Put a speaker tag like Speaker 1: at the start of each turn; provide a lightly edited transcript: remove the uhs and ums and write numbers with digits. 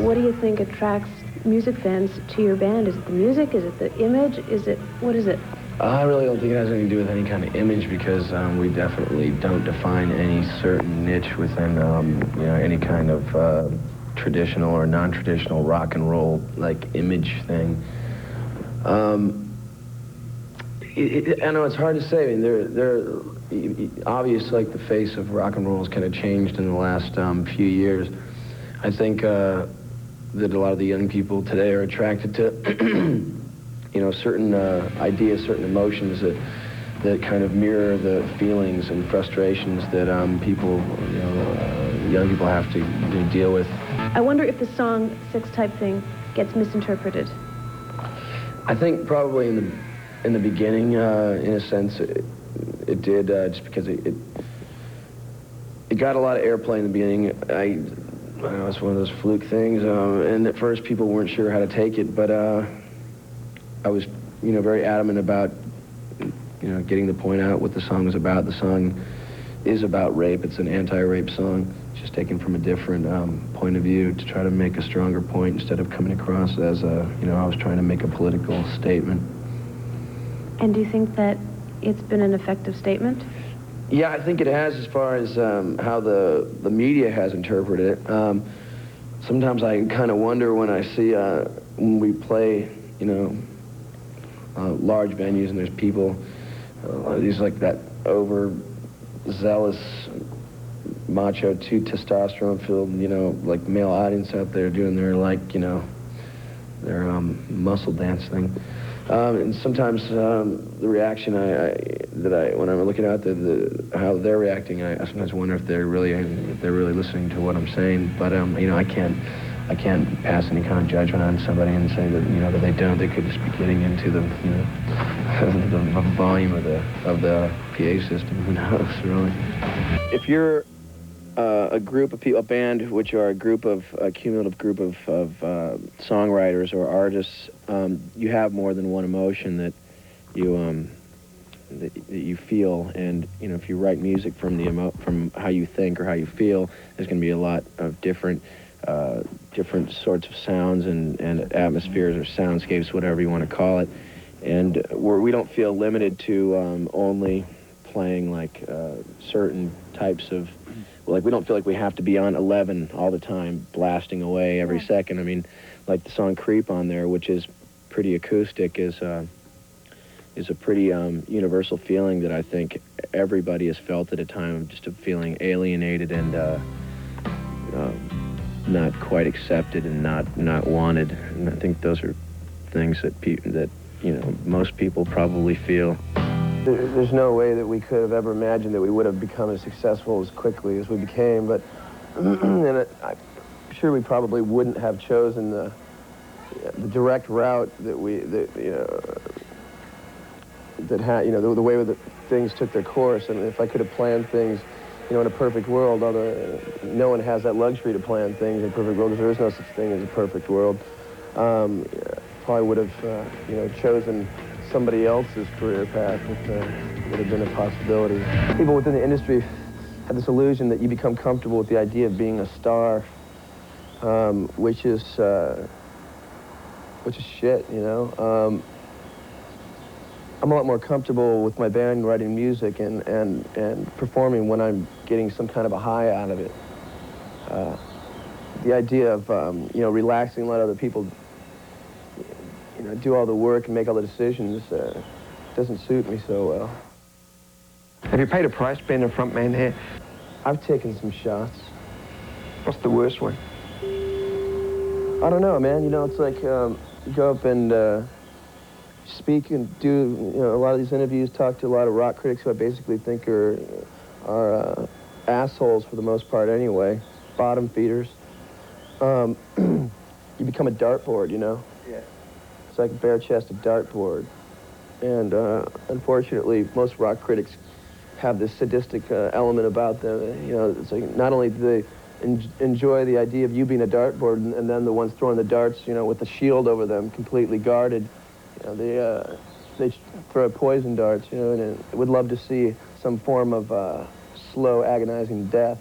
Speaker 1: what do you think attracts music fans to your band? Is it the music? Is it the image? What is it?
Speaker 2: I really don't think it has anything to do with any kind of image, because we definitely don't define any certain niche within any kind of traditional or non-traditional rock and roll image thing. I know it's hard to say. I mean, they're obviously the face of rock and roll has kind of changed in the last few years. I think that a lot of the young people today are attracted to certain ideas, certain emotions that kind of mirror the feelings and frustrations that young people have to deal with.
Speaker 1: I wonder if the song Sex Type Thing gets misinterpreted.
Speaker 2: I think probably in the beginning, in a sense, it did, just because it got a lot of airplay in the beginning. I don't know, it's one of those fluke things, and at first people weren't sure how to take it, but I was, very adamant about, getting the point out what the song was about. The song is about rape. It's an anti-rape song. It's just taken from a different point of view to try to make a stronger point instead of coming across as I was trying to make a political statement.
Speaker 1: And do you think that it's been an effective statement?
Speaker 2: Yeah, I think it has, as far as how the media has interpreted it. Sometimes I kind of wonder when I see, when we play, large venues and there's people, these that overzealous, macho, too testosterone-filled, male audience out there doing their, their muscle dance thing. And sometimes the reaction when I'm looking out there, how they're reacting, I sometimes wonder if they're really listening to what I'm saying. But I can't pass any kind of judgment on somebody and say that that they don't. They could just be getting into the the volume of the PA system. Who knows, really? If you're a group of people, a band, which are a cumulative group of songwriters or artists, you have more than one emotion that you feel, and if you write music from how you think or how you feel, there's going to be a lot of different sorts of sounds and atmospheres or soundscapes, whatever you want to call it, and we don't feel limited to only playing certain types of. We don't feel like we have to be on 11 all the time, blasting away every second. I mean, the song "Creep" on there, which is pretty acoustic, is a pretty universal feeling that I think everybody has felt at a time of just feeling alienated and not quite accepted and not wanted. And I think those are things that most people probably feel. There's no way that we could have ever imagined that we would have become as successful as quickly as we became, but and I'm sure we probably wouldn't have chosen the direct route that the way that things took their course. And if I could have planned things, in a perfect world, although no one has that luxury to plan things in a perfect world, because there is no such thing as a perfect world, probably would have chosen somebody else's career path that would have been a possibility. People within the industry have this illusion that you become comfortable with the idea of being a star, which is shit, I'm a lot more comfortable with my band writing music and performing when I'm getting some kind of a high out of it. The idea of relaxing and let other people do all the work and make all the decisions doesn't suit me so well.
Speaker 3: Have you paid a price being a front man here?
Speaker 2: I've taken some shots.
Speaker 3: What's the worst one?
Speaker 2: I don't know, man. It's like you go up and speak and do a lot of these interviews, talk to a lot of rock critics who I basically think are assholes for the most part anyway, bottom feeders. You become a dartboard,
Speaker 3: Yeah.
Speaker 2: It's like a bare-chested dartboard. And unfortunately, most rock critics have this sadistic element about them. It's like not only do they enjoy the idea of you being a dartboard, and then the ones throwing the darts, with the shield over them, completely guarded, they throw poison darts, and would love to see some form of slow, agonizing death.